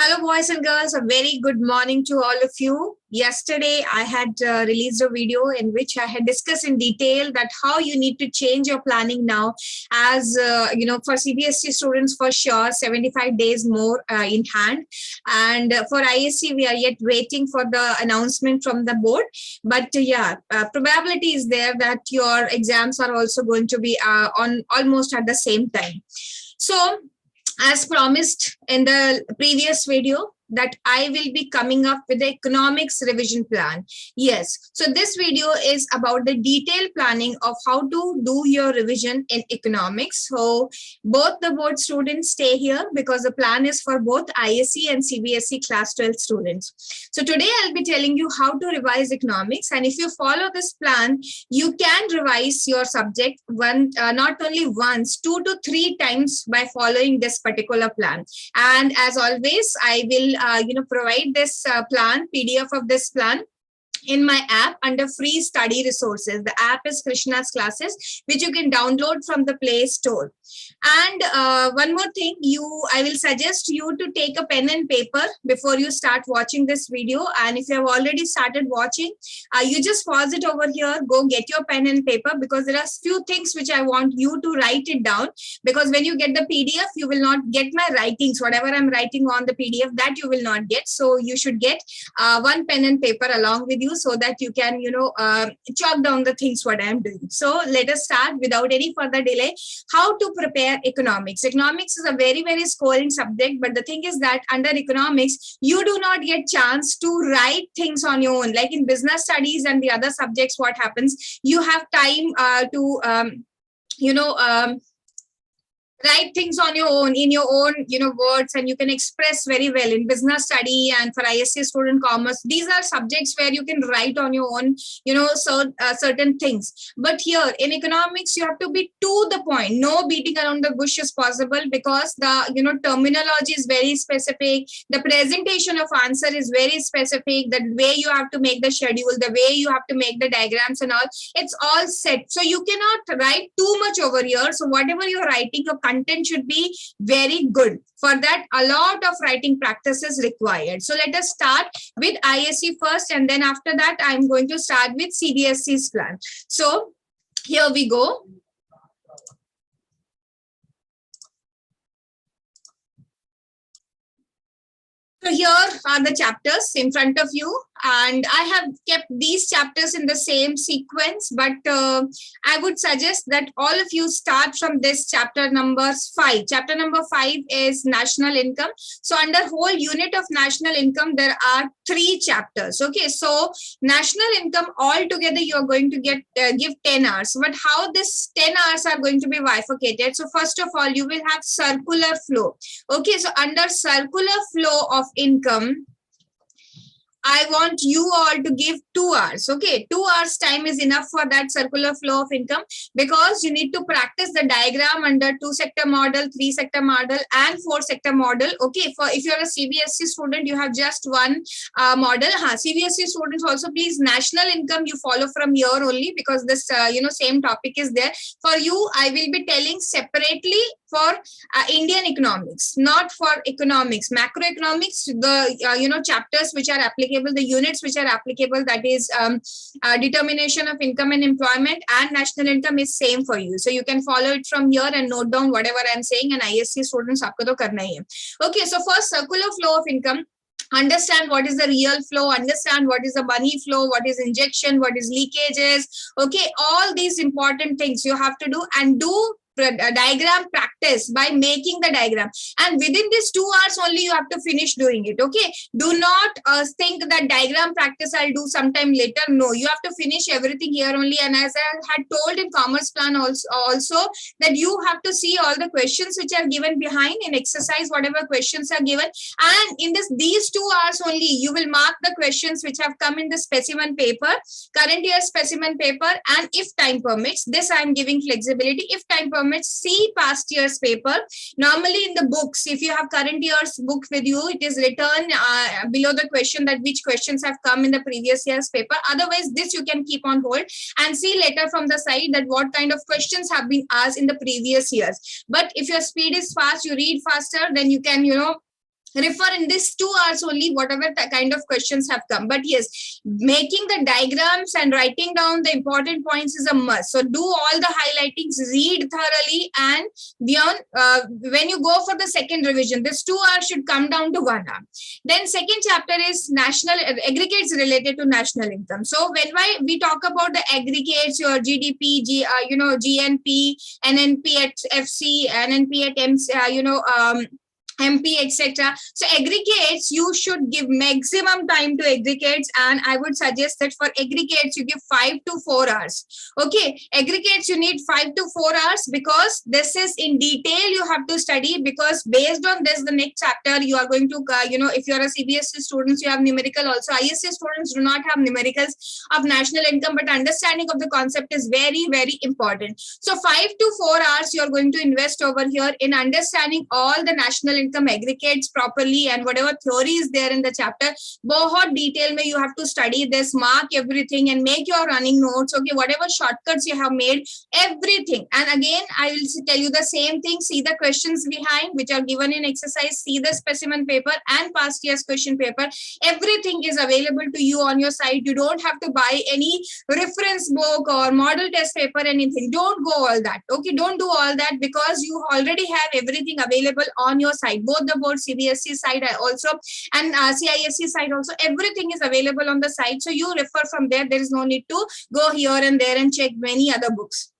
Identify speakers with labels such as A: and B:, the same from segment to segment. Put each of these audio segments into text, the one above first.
A: Hello, boys and girls. A very good morning to all of you. Yesterday, I had released a video in which I had discussed in detail that how you need to change your planning now. As for CBSE students, for sure, 75 days more in hand. And for ISC, we are yet waiting for the announcement from the board. But probability is there that your exams are also going to be on almost at the same time. So, as promised in the previous video, that I will be coming up with the economics revision plan. Yes, so this video is about the detailed planning of how to do your revision in economics. So both the board students stay here because the plan is for both ISC and CBSE class 12 students. So today I'll be telling you how to revise economics, and if you follow this plan, you can revise your subject not only once, 2 to 3 times by following this particular plan. And as always, I will provide this plan, PDF of this plan in my app under free study resources. The app is Krishna's Classes, which you can download from the Play Store. And one more thing, I will suggest you to take a pen and paper before you start watching this video. And if you have already started watching, you just pause it over here, go get your pen and paper, because there are few things which I want you to write it down, because when you get the PDF, you will not get my writings. Whatever I'm writing on the PDF, that you will not get. So you should get one pen and paper along with you, so that you can, chalk down the things what I'm doing. So let us start without any further delay. How to prepare economics. Economics is a very, very scoring subject, but the thing is that under economics, you do not get chance to write things on your own. Like in business studies and the other subjects, what happens? You have time to write things on your own, in your own, words, and you can express very well in business study. And for ISC student commerce, these are subjects where you can write on your own, certain things. But here in economics, you have to be to the point. No beating around the bush is possible, because the, terminology is very specific. The presentation of answer is very specific. The way you have to make the schedule, the way you have to make the diagrams and all, it's all set. So you cannot write too much over here. So whatever you're writing, your content should be very good. For that, a lot of writing practice is required. So let us start with ISC first, and then after that, I'm going to start with CBSE's plan. So here we go. So here are the chapters in front of you, and I have kept these chapters in the same sequence, but I would suggest that all of you start from this chapter number 5. Chapter number 5 is national income. So under whole unit of national income, there are 3 chapters. Okay, so national income altogether you are going to give 10 hours. But how this 10 hours are going to be bifurcated? So first of all, you will have circular flow. Okay, so under circular flow of income, I want you all to give 2 hours. Okay, 2 hours time is enough for that circular flow of income, because you need to practice the diagram under 2-sector model, 3-sector model, and 4-sector model. Okay, for if you're a CBSE student, you have just one model. CBSE students also, please, national income you follow from here only, because this same topic is there. For you, I will be telling separately for Indian economics, not for economics. Macroeconomics, the chapters which are applicable, the units which are applicable, that is determination of income and employment and national income, is same for you. So you can follow it from here and note down whatever I'm saying, and ISC students aapko to karna hi hai. Okay, so first, circular flow of income. Understand what is the real flow, understand what is the money flow, what is injection, what is leakages. Okay, all these important things you have to do, and do diagram practice by making the diagram, and within these 2 hours only you have to finish doing it. Okay, do not think that diagram practice I'll do sometime later. No, you have to finish everything here only. And as I had told in commerce plan also that you have to see all the questions which are given behind in exercise, whatever questions are given, and in these 2 hours only you will mark the questions which have come in the specimen paper, current year specimen paper, and if time permits, this I am giving flexibility, if time permits, see past year's paper. Normally in the books, if you have current year's book with you, it is written below the question that which questions have come in the previous year's paper. Otherwise, this you can keep on hold and see later from the side that what kind of questions have been asked in the previous years. But if your speed is fast, you read faster, then you can, refer in this 2 hours only whatever kind of questions have come. But yes, making the diagrams and writing down the important points is a must. So do all the highlightings, read thoroughly, and beyond when you go for the second revision, this 2 hours should come down to 1 hour. Then second chapter is national aggregates related to national income. So when we talk about the aggregates, your GDP, GNP, NNP at FC, NNP at MC, MP, etc. So aggregates, you should give maximum time to aggregates, and I would suggest that for aggregates you give 5 to 4 hours. Okay, aggregates you need 5 to 4 hours, because this is in detail you have to study, because based on this the next chapter you are going to if you are a CBSE students, you have numerical also. ISC students do not have numericals of national income, but understanding of the concept is very, very important. So 5 to 4 hours you are going to invest over here in understanding all the national income aggregates properly, and whatever theory is there in the chapter, bahut detail mein you have to study this, mark everything and make your running notes. Okay, whatever shortcuts you have made, everything. And again, I will tell you the same thing. See the questions behind which are given in exercise, see the specimen paper and past year's question paper. Everything is available to you on your site. You don't have to buy any reference book or model test paper, anything. Don't go all that. Okay, don't do all that, because you already have everything available on your site. Both the board, CBSE side also and CISC side also, everything is available on the site. So you refer from there. There is no need to go here and there and check many other books.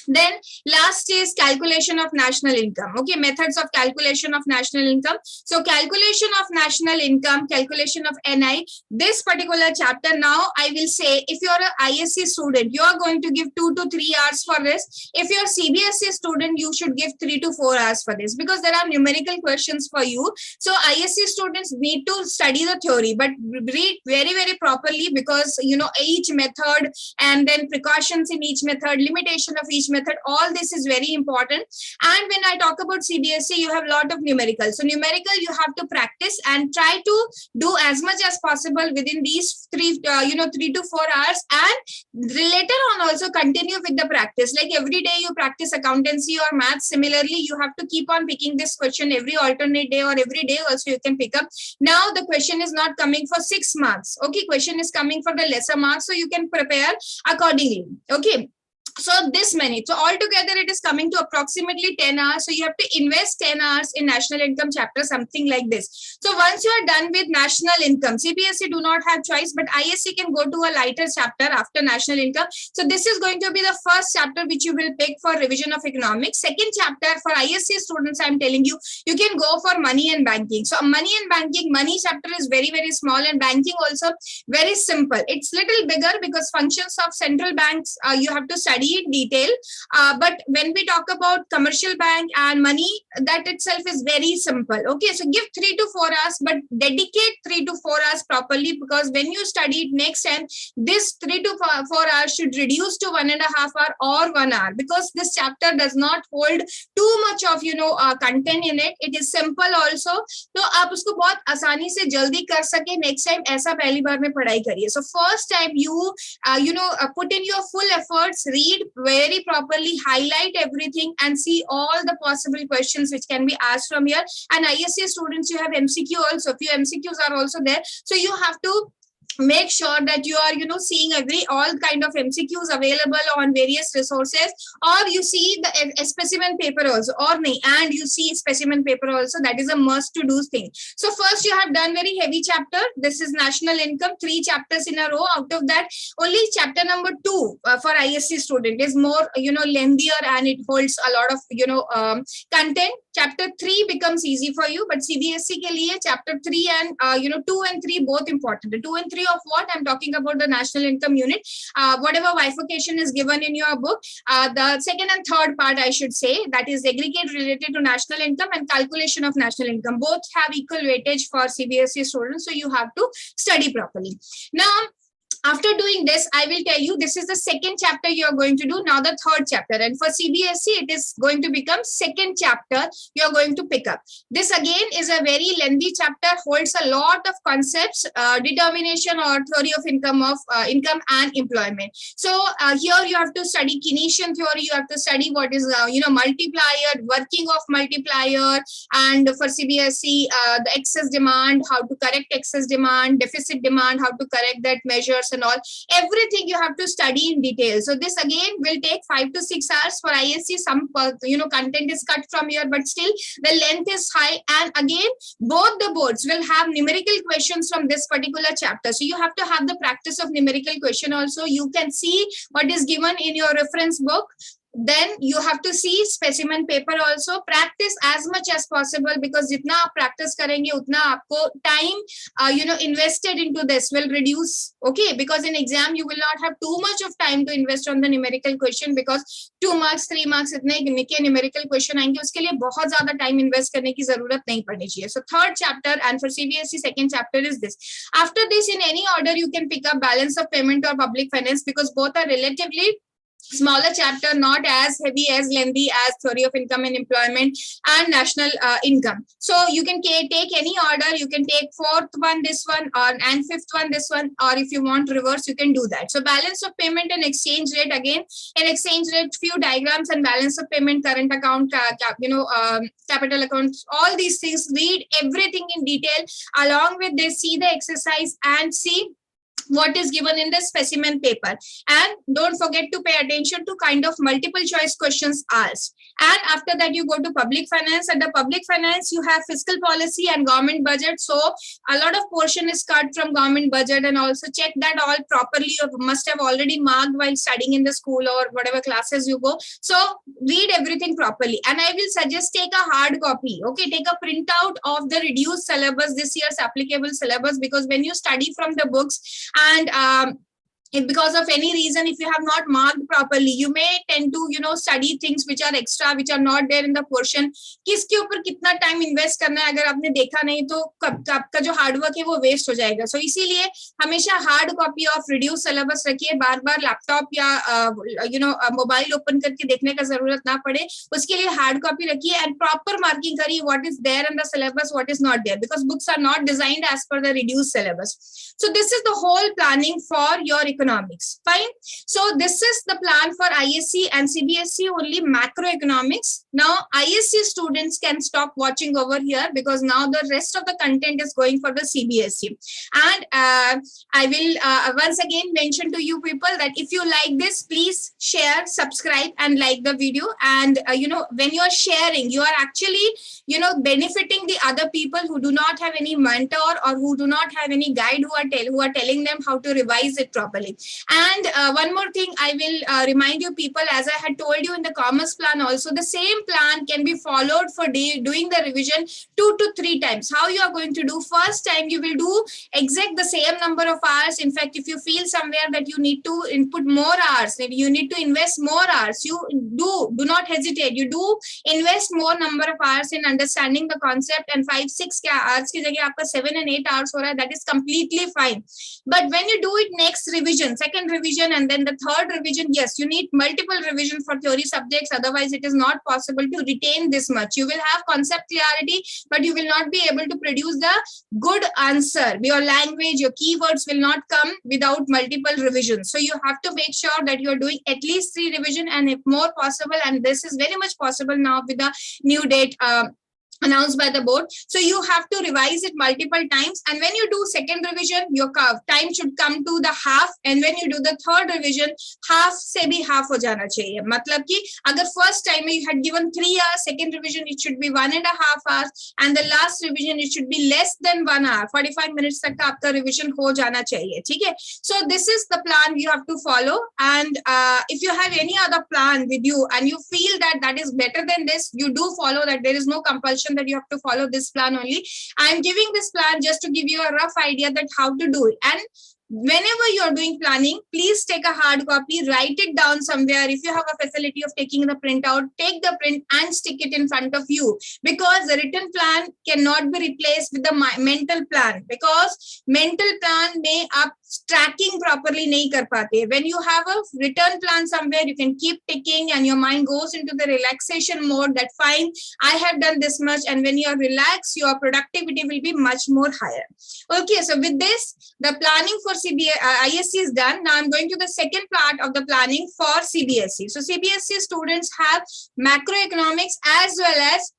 A: Then last is calculation of national income. Okay, methods of calculation of national income. So calculation of national income, calculation of NI, this particular chapter, now I will say, if you're an ISC student, you are going to give 2 to 3 hours for this. If you're a CBSE student, you should give 3 to 4 hours for this, because there are numerical questions for you. So ISC students need to study the theory, but read very, very properly, because each method and then precautions in each method, limitation of each method, all this is very important. And when I talk about CBSE, you have a lot of numerical. So numerical you have to practice and try to do as much as possible within these 3 to 4 hours, and later on also continue with the practice. Like every day you practice accountancy or math. Similarly, you have to keep on picking this question every alternate day, or every day also you can pick up. Now the question is not coming for 6 marks. Okay, question is coming for the lesser marks, so you can prepare accordingly. Okay. So this many. So altogether it is coming to approximately 10 hours. So you have to invest 10 hours in national income chapter, something like this. So once you are done with national income, CBSE do not have choice, but ISC can go to a lighter chapter after national income. So this is going to be the first chapter which you will pick for revision of economics. Second chapter for ISC students, I'm telling you, you can go for money and banking. So money and banking, money chapter is very, very small, and banking also very simple. It's little bigger because functions of central banks, you have to study in detail, but when we talk about commercial bank and money, that itself is very simple. Okay, so give 3 to 4 hours, but dedicate 3 to 4 hours properly, because when you study it next time, this 3 to 4 hours should reduce to 1.5 hours or 1 hour, because this chapter does not hold too much of content in it. It is simple also, तो आप उसको बहुत आसानी से जल्दी कर सके next time, ऐसा पहली बार में पढ़ाई करिए. So first time you put in your full efforts, read very properly, highlight everything, and see all the possible questions which can be asked from here. And ISC students, you have MCQ also. Few MCQs are also there, so you have to make sure that you are seeing all kind of MCQs available on various resources, or you see the specimen paper also, and you see specimen paper also. That is a must to do thing. So first you have done very heavy chapter. This is national income, 3 chapters in a row. Out of that, only chapter number 2 for ISC student is more lengthier, and it holds a lot of content. Chapter 3 becomes easy for you, but CBSE ke liye chapter 3 and 2 and 3 both important. The 2 and 3 of what I'm talking about, the national income unit, whatever bifurcation is given in your book, the second and third part I should say, that is aggregate related to national income and calculation of national income, both have equal weightage for CBSE students, so you have to study properly. Now After doing this, I will tell you this is the second chapter you are going to do. Now the third chapter, and for CBSE it is going to become second chapter you are going to pick up. This again is a very lengthy chapter, holds a lot of concepts, determination or theory of income and employment. So here you have to study Keynesian theory, you have to study what is multiplier, working of multiplier, and for CBSE the excess demand, how to correct excess demand, deficit demand, how to correct that measures and all. Everything you have to study in detail. So this again will take 5 to 6 hours. For ISC, some content is cut from here, but still the length is high. And again, both the boards will have numerical questions from this particular chapter. So you have to have the practice of numerical question also. You can see what is given in your reference book. Then you have to see specimen paper also. Practice as much as possible, because jitna aap practice karenge utna aapko time invested into this will reduce. Okay, because in exam you will not have too much of time to invest on the numerical question, because 2 marks 3 marks itne निके numerical question आएंगे, उसके लिए बहुत ज्यादा time invest करने की जरूरत नहीं पड़नी चाहिए. So third chapter, and for CBSE second chapter is this. After this, in any order you can pick up balance of payment or public finance, because both are relatively smaller chapter, not as heavy, as lengthy as theory of income and employment and national income. So you can take any order. You can take fourth one this one, and fifth one this one, or if you want reverse you can do that. So balance of payment and exchange rate, again in exchange rate few diagrams, and balance of payment, current account, capital accounts, all these things. Read everything in detail. Along with this, see the exercise and see what is given in the specimen paper, and don't forget to pay attention to kind of multiple choice questions asked. And after that you go to public finance. At the public finance you have fiscal policy and government budget. So a lot of portion is cut from government budget, and also check that all properly. You must have already marked while studying in the school or whatever classes you go. So read everything properly, and I will suggest take a hard copy. Okay, take a printout of the reduced syllabus, this year's applicable syllabus, because when you study from the books, and if because of any reason, if you have not marked properly, you may tend to study things which are extra, which are not there in the portion. किसके ऊपर कितना time invest करना है, अगर आपने देखा नहीं तो आपका जो hard work है वो waste हो जाएगा. So इसीलिए हमेशा hard copy of reduced syllabus रखिए. बार-बार laptop या mobile open करके देखने का जरूरत ना पड़े, उसके लिए hard copy रखिए, and proper marking करिए what is there in the syllabus, what is not there, because books are not designed as per the reduced syllabus. So this is the whole planning for your economics. Fine. So this is the plan for ISC and CBSE, only macroeconomics. Now ISC students can stop watching over here, because now the rest of the content is going for the CBSE. And I will once again mention to you people that if you like this, please share, subscribe and like the video. And when you are sharing, you are actually benefiting the other people who do not have any mentor or who do not have any guide who are telling them how to revise it properly. And one more thing I will remind you people, as I had told you in the commerce plan also, the same plan can be followed for doing the revision 2 to 3 times. How you are going to do? First time you will do exact the same number of hours. In fact, if you feel somewhere that you need to input more hours, if you need to invest more hours, you do not hesitate. You do invest more number of hours in understanding the concept, and 5-6 hours की जगह आपका 7 and 8 hours हो रहा है, that is completely fine. But when you do it next revision, second revision, and then the third revision, yes, you need multiple revision for theory subjects. Otherwise, it is not possible to retain this much. You will have concept clarity, but you will not be able to produce the good answer. Your language, your keywords will not come without multiple revisions. So you have to make sure that you are doing at least 3 revision, and if more possible, and this is very much possible now with the new date announced by the board. So you have to revise it multiple times, and when you do second revision, your time should come to the half, and when you do the third revision, half se bhi half ho jana chahiye. Matlab ki agar first time you had given 3 hours, second revision it should be 1.5 hours, and the last revision it should be less than 1 hour. 45 minutes tak ka aapka revision ho jana chahiye. theek hai? So this is the plan you have to follow, and if you have any other plan with you and you feel that that is better than this, you do follow that. There is no compulsion that you have to follow this plan only. I am giving this plan just to give you a rough idea that how to do it. And whenever you're doing planning, please take a hard copy, write it down somewhere. If you have a facility of taking the printout, take the print and stick it in front of you, because the written plan cannot be replaced with the mental plan, because mental plan may up tracking properly nahi kar pate. When you have a written plan somewhere, you can keep ticking and your mind goes into the relaxation mode, that fine, I have done this much. And when you are relaxed, your productivity will be much more higher. Okay, so with this, the planning for ISC is done. Now I'm going to the second part of the planning for CBSE. So CBSE students have macroeconomics as well as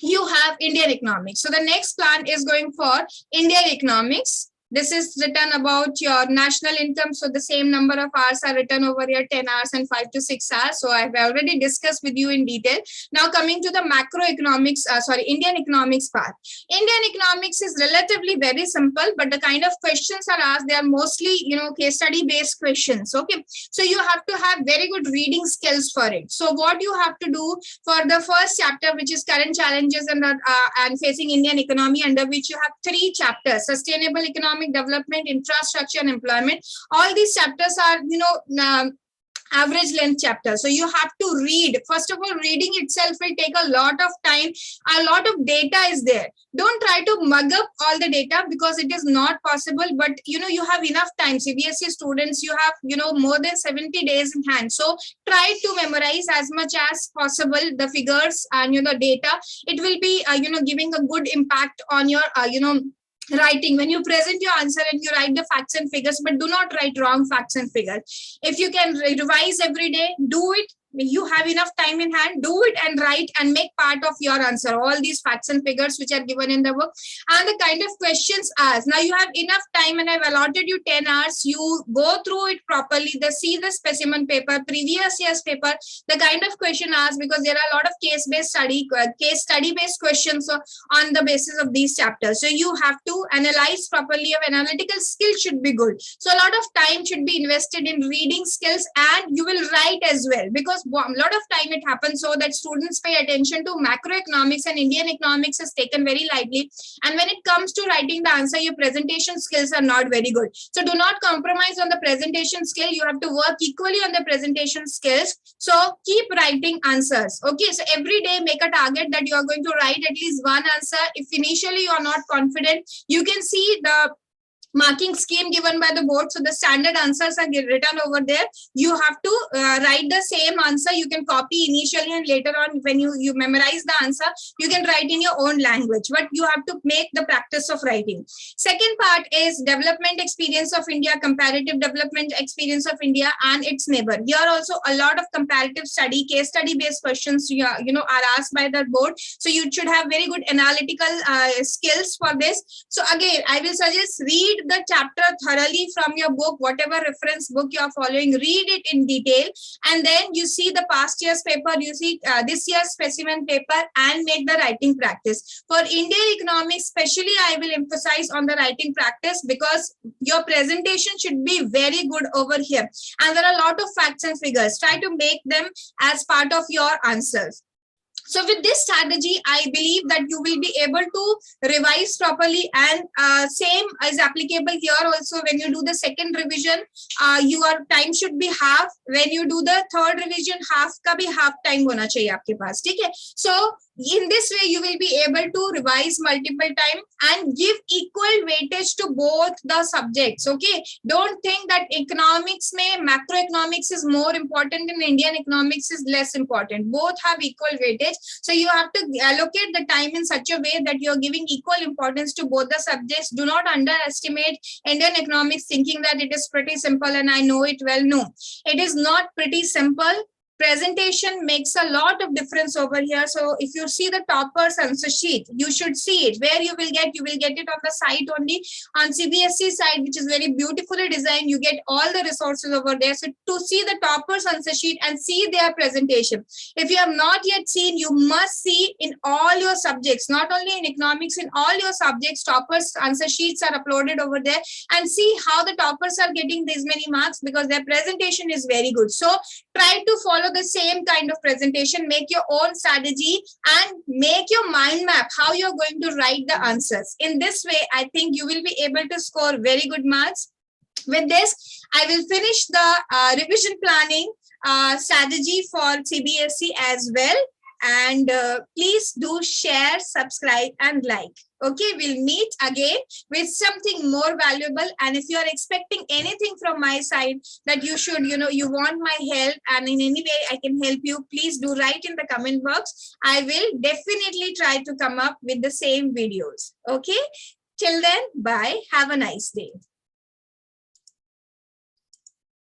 A: you have Indian economics. So the next plan is going for Indian economics. This is written about your national income. So the same number of hours are written over here, 10 hours and 5 to 6 hours. So I've already discussed with you in detail. Now coming to the macroeconomics, Indian economics part. Indian economics is relatively very simple, but the kind of questions are asked, they are mostly, case study based questions. Okay. So you have to have very good reading skills for it. So what you have to do for the first chapter, which is current challenges and facing Indian economy, under which you have 3 chapters: sustainable economic development, infrastructure, and employment. All these chapters are, average length chapter. So you have to read. First of all, reading itself will take a lot of time. A lot of data is there. Don't try to mug up all the data, because it is not possible. But you have enough time. CBSE students, you have more than 70 days in hand. So try to memorize as much as possible the figures and the data. It will be giving a good impact on your writing. When you present your answer and you write the facts and figures, but do not write wrong facts and figures. If you can revise every day, do it. You have enough time in hand, do it and write and make part of your answer all these facts and figures which are given in the book, and the kind of questions asked. Now you have enough time and I've allotted you 10 hours. You go through it properly, see the specimen paper, previous year's paper, the kind of question asked, because there are a lot of case study based questions on the basis of these chapters. So you have to analyze properly. Your analytical skill should be good. So a lot of time should be invested in reading skills, and you will write as well, because a lot of time it happens so that students pay attention to macroeconomics and Indian economics is taken very lightly. And when it comes to writing the answer, your presentation skills are not very good. So do not compromise on the presentation skill. You have to work equally on the presentation skills. So keep writing answers. Okay, so every day make a target that you are going to write at least one answer. If initially you are not confident, you can see the marking scheme given by the board. So the standard answers are written over there. You have to write the same answer. You can copy initially, and later on when you memorize the answer, you can write in your own language, but you have to make the practice of writing. Second part is development experience of India, comparative development experience of India and its neighbor. Here also a lot of comparative study, case study based questions are asked by the board. So you should have very good analytical skills for this. So again, I will suggest read the chapter thoroughly from your book, whatever reference book you are following, read it in detail, and then you see the past year's paper, you see this year's specimen paper, and make the writing practice. For Indian economics especially, I will emphasize on the writing practice, because your presentation should be very good over here, and there are a lot of facts and figures. Try to make them as part of your answers. So with this strategy, I believe that you will be able to revise properly, and same is applicable here also. When you do the second revision, your time should be half. When you do the third revision, half ka bhi half time hona chahiye aapke paas, theek hai? So in this way, you will be able to revise multiple time and give equal weightage to both the subjects. Okay, don't think that economics mein macroeconomics is more important and Indian economics is less important. Both have equal weightage. So you have to allocate the time in such a way that you're giving equal importance to both the subjects. Do not underestimate Indian economics thinking that it is pretty simple and I know it well. No, it is not pretty simple. Presentation makes a lot of difference over here. So if you see the topper's answer sheet, you should see it. Where you will get it on the site only, on CBSE site, which is very beautifully designed. You get all the resources over there. So to see the topper's answer sheet and see their presentation, if you have not yet seen, you must see in all your subjects, not only in economics, in all your subjects, toppers answer sheets are uploaded over there, and see how the toppers are getting these many marks, because their presentation is very good. So try to follow the same kind of presentation, make your own strategy and make your mind map how you're going to write the answers. In this way, I think you will be able to score very good marks. With this, I will finish the revision planning strategy for CBSE as well. And please do share, subscribe, and like. Okay, we'll meet again with something more valuable. And if you are expecting anything from my side that you should, you want my help and in any way I can help you, please do write in the comment box. I will definitely try to come up with the same videos. Okay, till then, bye. Have a nice day.